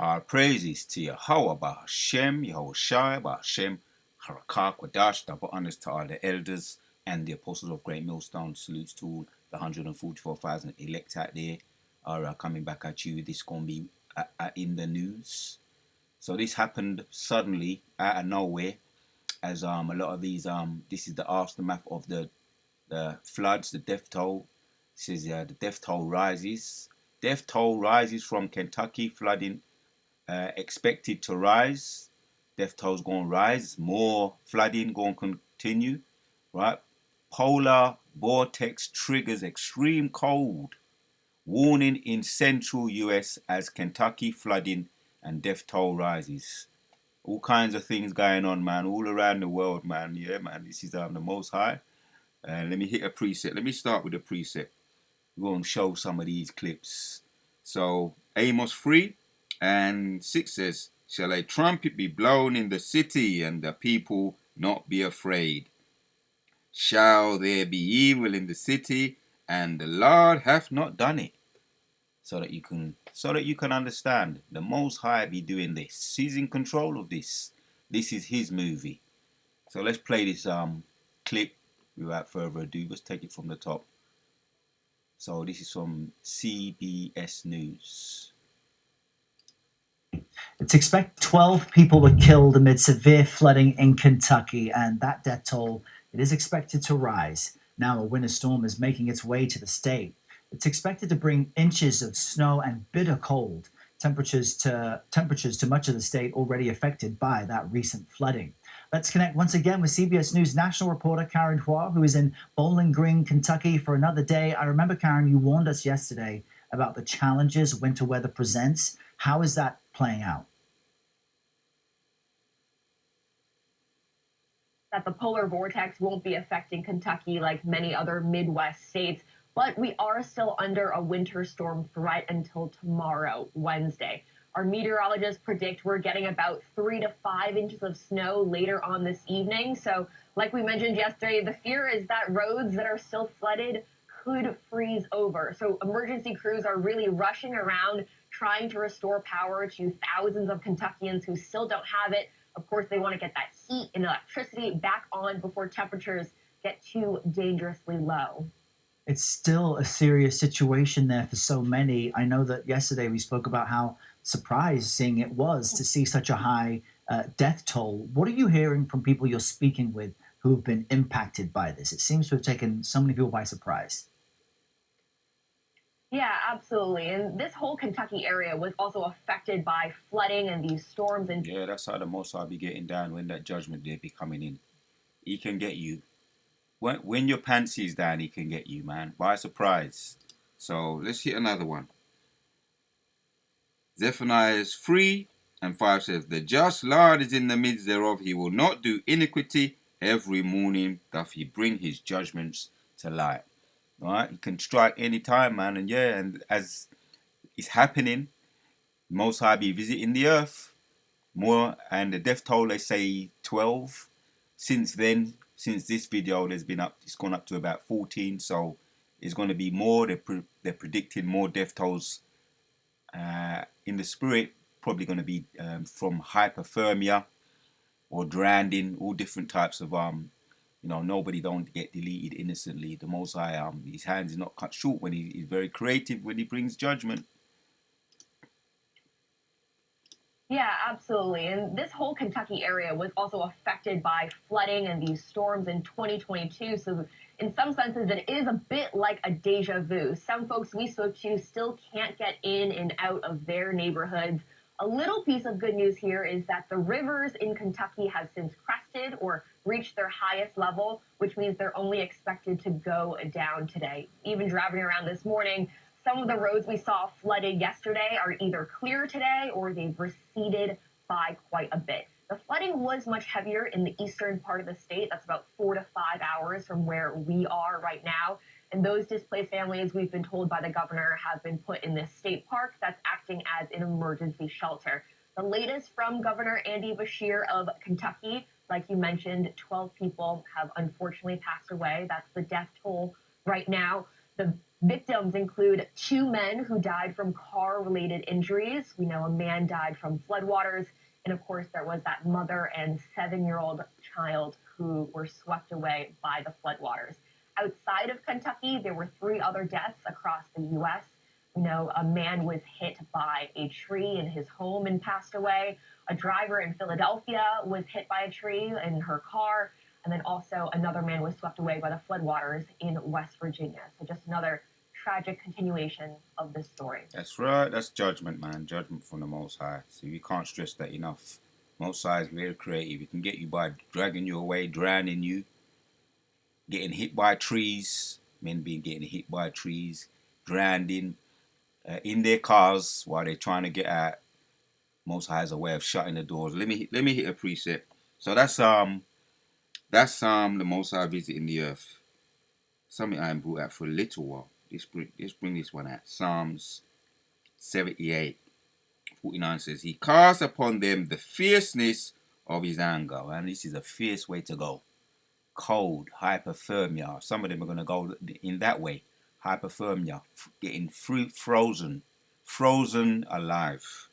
Our praises to Yahweh Bahashem, Yahushai Bahashem, Harakah, Quadash, double honors to all the elders and the apostles of Great Millstone. Salutes to all the 144,000 elect out there are coming back at you. This going to be in the news. So this happened suddenly out of nowhere, as a lot of these this is the aftermath of the floods, the death toll. It says the death toll rises. Death toll rises from Kentucky flooding. Expected to rise. Death toll's going to rise. More flooding going to continue. Right? Polar vortex triggers extreme cold. Warning in central US as Kentucky flooding and death toll rises. All kinds of things going on, man, all around the world, man. Yeah, man, this is the Most High. And let me hit a preset. Let me start with a preset. We're going to show some of these clips. So, Amos 3 and 6 says, shall a trumpet be blown in the city and the people not be afraid? Shall there be evil in the city and the Lord hath not done it? So that you can understand the Most High be doing this. He's in control of this. This is his movie. So let's play this clip without further ado. Let's take it from the top. So this is from CBS News. It's expected 12 people were killed amid severe flooding in Kentucky, and that death toll, it is expected to rise. Now a winter storm is making its way to the state. It's expected to bring inches of snow and bitter cold, temperatures to much of the state already affected by that recent flooding. Let's connect once again with CBS News national reporter Karen Hua, who is in Bowling Green, Kentucky for another day. I remember, Karen, you warned us yesterday about the challenges winter weather presents. How is that playing out? That the polar vortex won't be affecting Kentucky like many other Midwest states, but we are still under a winter storm threat until tomorrow, Wednesday. Our meteorologists predict we're getting about 3 to 5 inches of snow later on this evening. So, like we mentioned yesterday, the fear is that roads that are still flooded could freeze over. So emergency crews are really rushing around trying to restore power to thousands of Kentuckians who still don't have it. Of course, they want to get that heat and electricity back on before temperatures get too dangerously low. It's still a serious situation there for so many. I know that yesterday we spoke about how surprising it was to see such a high death toll. What are you hearing from people you're speaking with who have been impacted by this? It seems to have taken so many people by surprise. Yeah, absolutely. And this whole Kentucky area was also affected by flooding and these storms. And yeah, that's how the Most High be getting down when that judgment day be coming in. He can get you. When your pants is down, he can get you, man, by surprise. So let's hit another one. Zephaniah 3 and 5 says, the just Lord is in the midst thereof. He will not do iniquity. Every morning doth he bring his judgments to light. All right, he can strike any time, man. And yeah, and as it's happening, Most High be visiting the earth more, and the death toll, they say 12. Since then, since this video, it's gone up to about 14. So it's going to be more. They're predicting more death tolls in the spirit. Probably going to be from hypothermia or drowning, all different types of nobody don't get deleted innocently. The Most High, his hands is not cut short when he's very creative when he brings judgment. yeah, absolutely. And this whole Kentucky area was also affected by flooding and these storms in 2022. So in some senses, it is a bit like a deja vu. Some folks we spoke to still can't get in and out of their neighborhoods. A little piece of good news here is that the rivers in Kentucky have since crested or reached their highest level, which means they're only expected to go down today. Even driving around this morning, some of the roads we saw flooded yesterday are either clear today or they've receded by quite a bit. The flooding was much heavier in the eastern part of the state. That's about 4 to 5 hours from where we are right now. And those displaced families, we've been told by the governor, have been put in this state park that's acting as an emergency shelter. The latest from Governor Andy Beshear of Kentucky, like you mentioned, 12 people have unfortunately passed away. That's the death toll right now. The Victims include 2 men who died from car-related injuries. We know a man died from floodwaters. And of course, there was that mother and 7-year-old child who were swept away by the floodwaters. Outside of Kentucky, there were 3 other deaths across the U.S. We know a man was hit by a tree in his home and passed away. A driver in Philadelphia was hit by a tree in her car. And then also another man was swept away by the floodwaters in West Virginia. So just another tragic continuation of this story. That's right. That's judgment, man. Judgment from the Most High. So you can't stress that enough. Most High is very creative. He can get you by dragging you away, drowning you, getting hit by trees. Men being getting hit by trees, drowned in their cars while they're trying to get out. Most High has a way of shutting the doors. Let me hit a precept. So that's the Most High visiting the earth. Something I haven't brought out for a little while. Let's bring this one out. Psalms 78:49 says, He casts upon them the fierceness of his anger. And this is a fierce way to go. Cold, hypothermia. Some of them are going to go in that way. Hypothermia, getting frozen alive.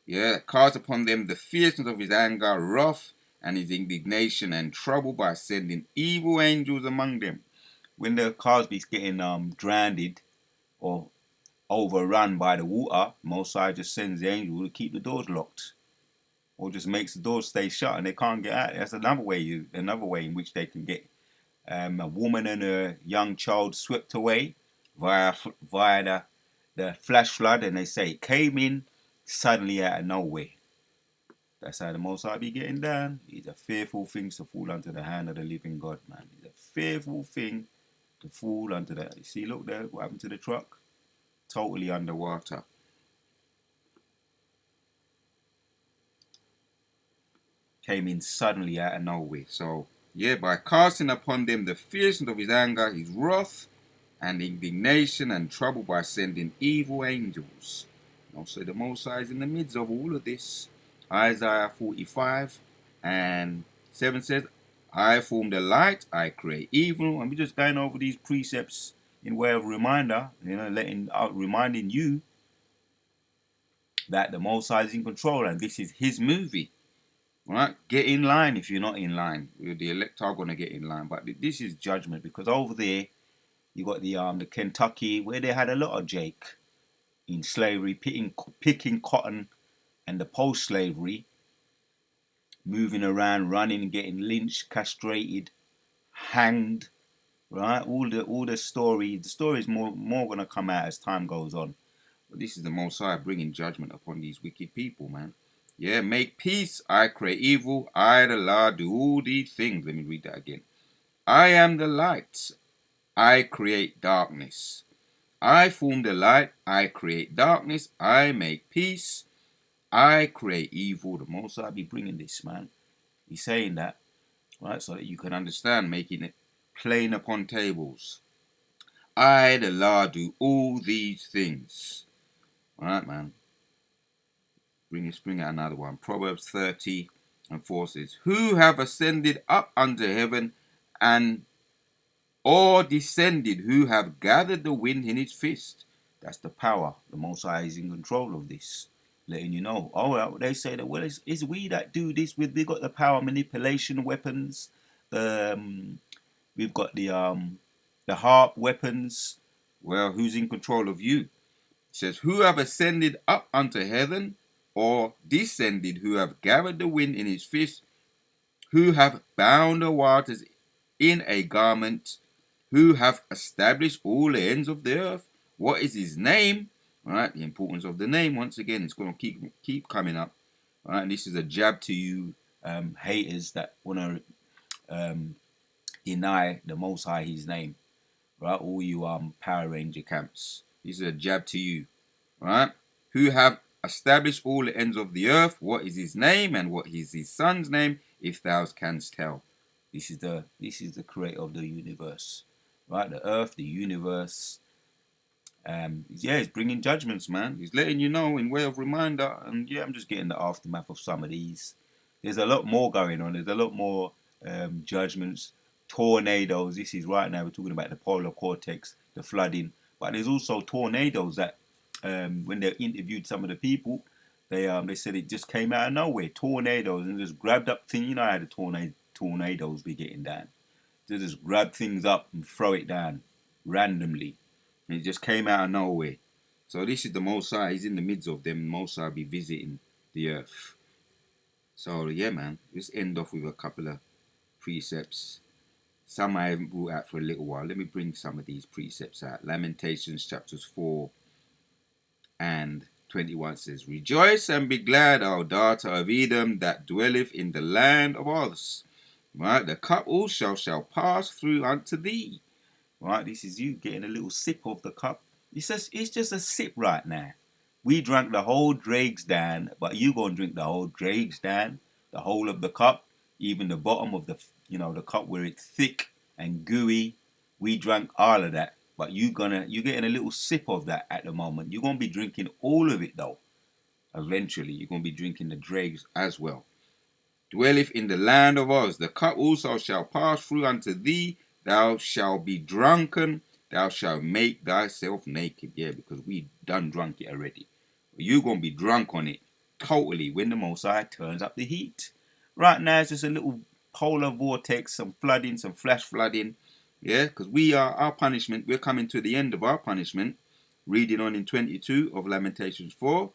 Yeah, casts upon them the fierceness of his anger, wrath, and his indignation and trouble by sending evil angels among them. When the cars be getting drowned or overrun by the water, Most High just sends the angel to keep the doors locked, or just makes the doors stay shut and they can't get out. That's another way in which they can get a woman and a young child swept away via the flash flood, and they say it came in suddenly out of nowhere. That's how the Most High be getting down. It's a fearful thing to fall under the hand of the living God, man. It's a fearful thing to fall under that. You see, look there, what happened to the truck? Totally underwater. Came in suddenly out of nowhere. So, yeah, by casting upon them the fierceness of his anger, his wrath, and indignation and trouble by sending evil angels. Also, the Most High is in the midst of all of this. Isaiah 45:7 says, I form the light, I create evil. And we're just going over these precepts in way of reminder, reminding you that the Most High is in control and this is his movie. Right? Get in line if you're not in line. The elect are going to get in line. But this is judgment, because over there you got the Kentucky, where they had a lot of Jake in slavery, picking cotton, and the post-slavery, moving around, running, getting lynched, castrated, hanged, right? All the story. The story is more going to come out as time goes on. But this is the Most High bringing judgment upon these wicked people, man. Yeah, make peace, I create evil, I the Lord do all these things. Let me read that again. I am the light, I create darkness. I form the light, I create darkness, I make peace, I create evil. The Most High be bringing this, man. He's saying that, right, so that you can understand, making it plain upon tables. I, the Lord, do all these things. All right, man. Bring out another one. Proverbs 30:4 says, Who have ascended up unto heaven, and or descended, who have gathered the wind in his fist? That's the power. The Most High is in control of this. Letting you know. Oh, well, they say that, well, it's we that do this. We got the power manipulation weapons. We've got the harp weapons. Well, who's in control of you? It says, Who have ascended up unto heaven, or descended, who have gathered the wind in his fist, who have bound the waters in a garment, who have established all the ends of the earth. What is his name? All right, the importance of the name, once again, it's going to keep coming up. All right, and this is a jab to you haters that want to deny the Most High his name. Right, all you Power Ranger camps. This is a jab to you. All right, who have established all the ends of the earth. What is his name, and what is his son's name, if thou canst tell? This is the creator of the universe. Right, the earth, the universe. He's bringing judgments, man. He's letting you know in way of reminder. And yeah, I'm just getting the aftermath of some of these. There's a lot more going on. There's a lot more judgments, tornadoes. This is right now, we're talking about the polar vortex, the flooding, But there's also tornadoes that, when they interviewed some of the people, they said it just came out of nowhere. Tornadoes, and just grabbed up things. You know how the tornadoes be getting down. They just grab things up and throw it down randomly. And it just came out of nowhere. So this is the Most High. He's in the midst of them. Most High be visiting the earth. So yeah, man. Let's end off with a couple of precepts. Some I haven't brought out for a little while. Let me bring some of these precepts out. Lamentations chapters 4 and 21 says, Rejoice and be glad, O daughter of Edom, that dwelleth in the land of Uz. Right, the cup also shall pass through unto thee. Right, this is you getting a little sip of the cup. It says it's just a sip right now. We drank the whole dregs down, but you gonna drink the whole dregs down, the whole of the cup, even the bottom of the the cup where it's thick and gooey. We drank all of that, but you're getting a little sip of that at the moment. You're gonna be drinking all of it though. Eventually, you're gonna be drinking the dregs as well. Dwelleth in the land of Uz. The cup also shall pass through unto thee. Thou shalt be drunken. Thou shalt make thyself naked. Yeah, because we done drunk it already. You're going to be drunk on it totally when the Most High turns up the heat. Right now, it's just a little polar vortex, some flooding, some flash flooding. Yeah, because our punishment, we're coming to the end of our punishment. Reading on in 22 of Lamentations 4.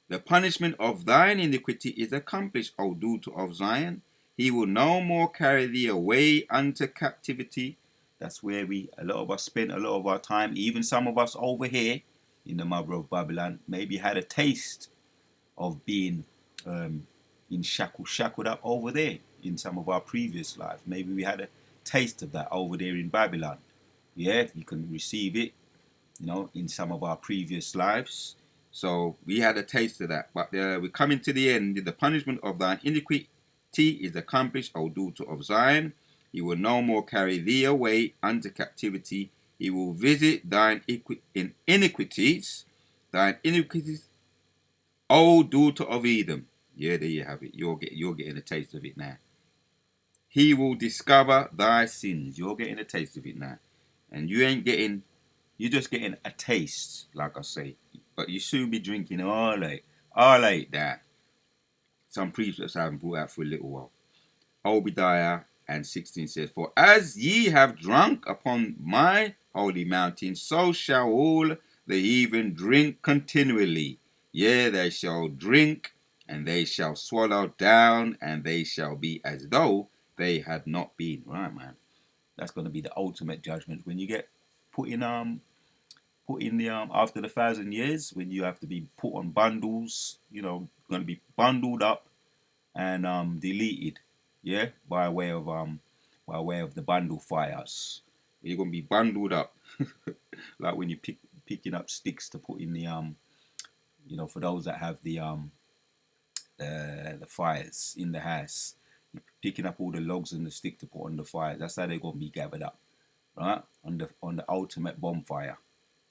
The punishment of thine iniquity is accomplished, O daughter of Zion. He will no more carry thee away unto captivity. That's where a lot of us spent a lot of our time. Even some of us over here in the mother of Babylon maybe had a taste of being shackled up over there in some of our previous lives. Maybe we had a taste of that over there in Babylon. Yeah, you can receive it, in some of our previous lives. So we had a taste of that. But we're coming to the end. The punishment of thine iniquity is accomplished, O daughter of Zion. He will no more carry thee away unto captivity. He will visit thine iniquities, O daughter of Edom. Yeah, there you have it. You're getting a taste of it now. He will discover thy sins. You're getting a taste of it now. And you're just getting a taste, like I say. But you soon be drinking all like that. Some precepts I haven't brought out for a little while. Obadiah and 16 says, For as ye have drunk upon my holy mountain, so shall all the heathen drink continually. Yea, they shall drink, and they shall swallow down, and they shall be as though they had not been. Right, man. That's going to be the ultimate judgment when you get put in the after the 1,000 years, when you have to be put on bundles, going to be bundled up and deleted, yeah, by way of the bundle fires. You're going to be bundled up, like when you're picking up sticks to put in the for those that have the fires in the house, you're picking up all the logs and the stick to put on the fire. That's how they're going to be gathered up, right, on the ultimate bonfire.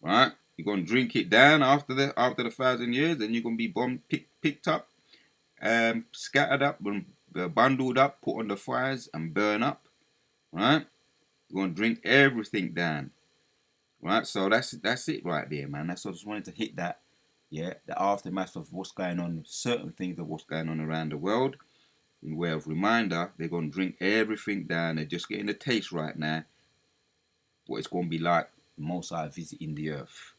Right, you're gonna drink it down after the 1,000 years, then you're gonna be picked up, scattered up, bundled up, put on the fires and burn up. Right, you're gonna drink everything down. Right, so that's it right there, man. That's what I just wanted to hit that. Yeah, the aftermath of what's going on, certain things of what's going on around the world. In way of reminder, they're gonna drink everything down. They're just getting the taste right now. What it's gonna be like. Most High visiting the earth.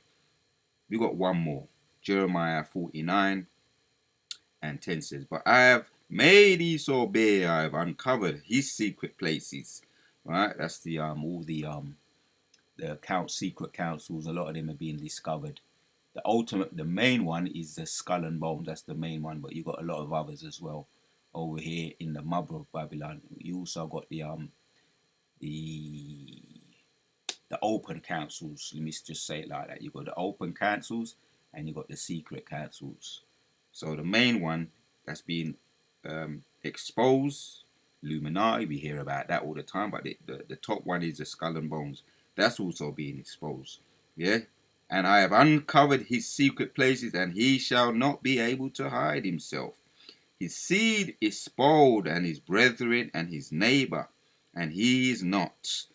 We got one more. Jeremiah 49 and 10 says, But I have made Esau bare, I have uncovered his secret places. Right? That's the all the secret councils, a lot of them are being discovered. The main one is the skull and bones. That's the main one, but you got a lot of others as well over here in the mother of Babylon. You also got the open councils. Let me just say it like that. You got the open councils and you got the secret councils. So the main one that's being exposed, Illuminati, we hear about that all the time, but the top one is the skull and bones. That's also being exposed. Yeah. And I have uncovered his secret places, and he shall not be able to hide himself. His seed is spoiled, and his brethren and his neighbor, and he is not.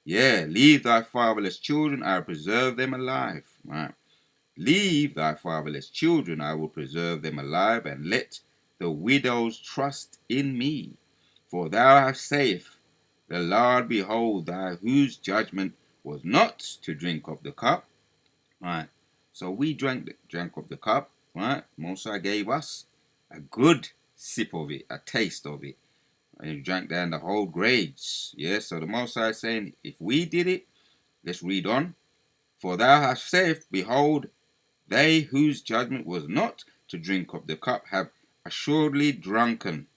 Yeah, leave thy fatherless children, I will preserve them alive. Right. Leave thy fatherless children, I will preserve them alive, and let the widows trust in me. For thou hast saith, the Lord, behold, thou whose judgment was not to drink of the cup. Right. So we drank of the cup, right? Mosai gave us a good sip of it, a taste of it. And you drank down the whole grades. Yeah, so the Mosai is saying, if we did it, let's read on. For thou hast said, behold, they whose judgment was not to drink of the cup have assuredly drunken,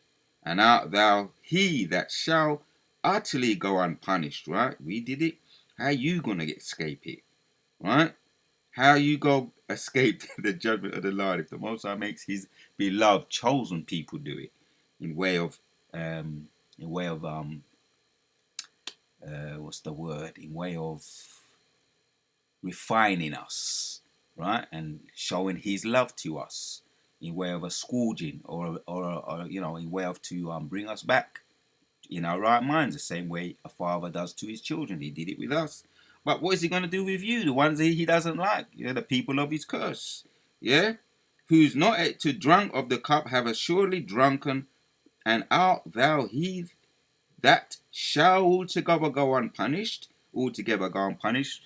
and art thou he that shall utterly go unpunished, right? We did it. How you gonna escape it, right? How you go escape the judgment of the Lord if the Most High makes His beloved chosen people do it in way of what's the word? In way of refining us, right, and showing His love to us in way of a scourging or in way of to bring us back in our right minds, the same way a father does to his children. He did it with us. But what is He going to do with you, the ones that He doesn't like? Yeah, the people of His curse. Yeah, who's not to drunk of the cup have assuredly drunken, and art thou he that shall altogether go unpunished? Altogether go unpunished.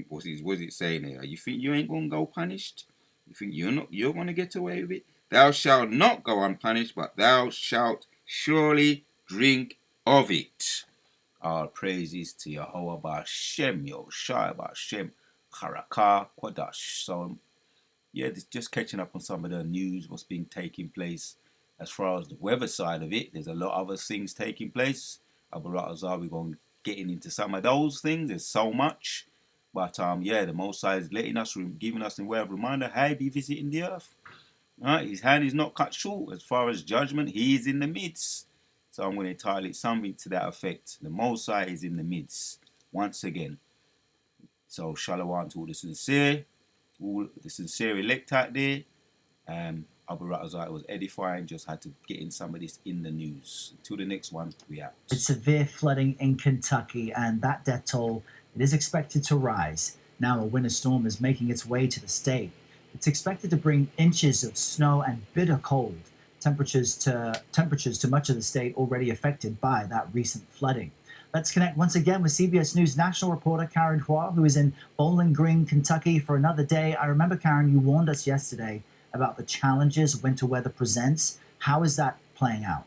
what's it saying here? You think you ain't gonna go punished? You think you're gonna get away with it? Thou shalt not go unpunished, but thou shalt surely drink of it. All praises to Yahweh Ba'Shem, Yoshai Ba'Shem, Harakah, Kodash. So yeah, just catching up on some of the news, what's been taking place as far as the weather side of it. There's a lot of other things taking place. Abu Ratazar, we're going getting into some of those things. There's so much. But yeah, the Most High is letting us, giving us a way of reminder, hey, be visiting the earth. Right? His hand is not cut short. As far as judgment, He is in the midst. So I'm going to title it something to that effect. The Most High is in the midst. Once again. So shalom to all the sincere elect out there. Abu Ratazar, it was edifying. Just had to get in some of this in the news. Until the next one, we out. It's severe flooding in Kentucky, and that death toll, it is expected to rise. Now a winter storm is making its way to the state. It's expected to bring inches of snow and bitter cold. Temperatures to much of the state already affected by that recent flooding. Let's connect once again with CBS News national reporter Karen Hua, who is in Bowling Green, Kentucky, for another day. I remember, Karen, you warned us yesterday about the challenges winter weather presents. How is that playing out?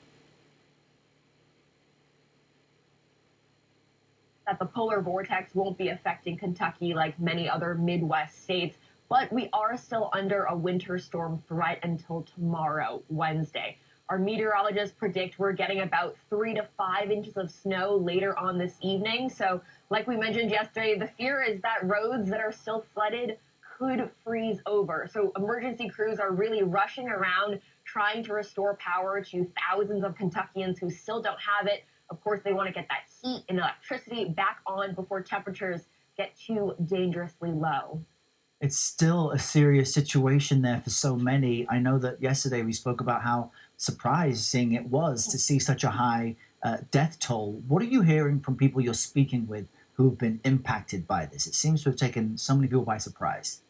That the polar vortex won't be affecting Kentucky like many other Midwest states, but we are still under a winter storm threat until tomorrow, Wednesday. Our meteorologists predict we're getting about 3 to 5 inches of snow later on this evening. So, like we mentioned yesterday, the fear is that roads that are still flooded could freeze over. So, emergency crews are really rushing around trying to restore power to thousands of Kentuckians who still don't have it. Of course, they want to get that heat and electricity back on before temperatures get too dangerously low. It's still a serious situation there for so many. I know that yesterday we spoke about how surprising it was to see such a high death toll. What are you hearing from people you're speaking with who have been impacted by this? It seems to have taken so many people by surprise.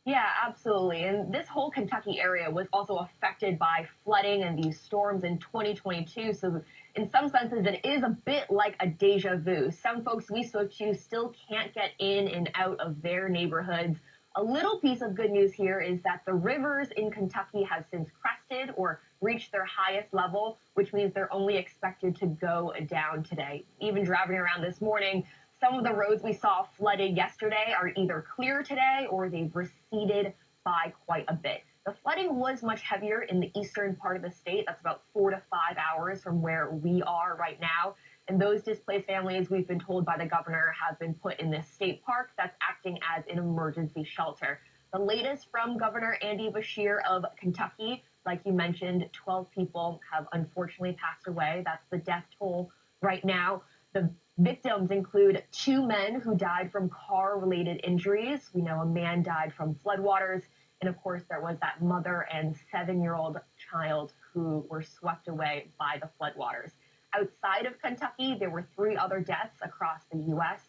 Yeah, absolutely. And this whole Kentucky area was also affected by flooding and these storms in 2022. So, in some senses, it is a bit like a deja vu. Some folks we spoke to still can't get in and out of their neighborhoods. A little piece of good news here is that the rivers in Kentucky have since crested or reached their highest level, which means they're only expected to go down today. Even driving around this morning, some of the roads we saw flooded yesterday are either clear today or they've receded by quite a bit. The flooding was much heavier in the eastern part of the state. That's about 4 to 5 hours from where we are right now. And those displaced families, we've been told by the governor, have been put in this state park that's acting as an emergency shelter. The latest from Governor Andy Beshear of Kentucky, like you mentioned, 12 people have unfortunately passed away. That's the death toll right now. The victims include 2 men who died from car-related injuries. We know a man died from floodwaters. And of course, there was that mother and 7-year-old child who were swept away by the floodwaters. Outside of Kentucky, there were 3 other deaths across the U.S.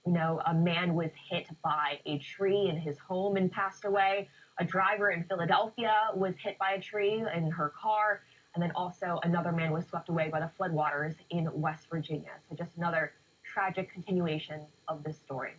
We know a man was hit by a tree in his home and passed away. A driver in Philadelphia was hit by a tree in her car. And then also another man was swept away by the floodwaters in West Virginia. So just another tragic continuation of this story.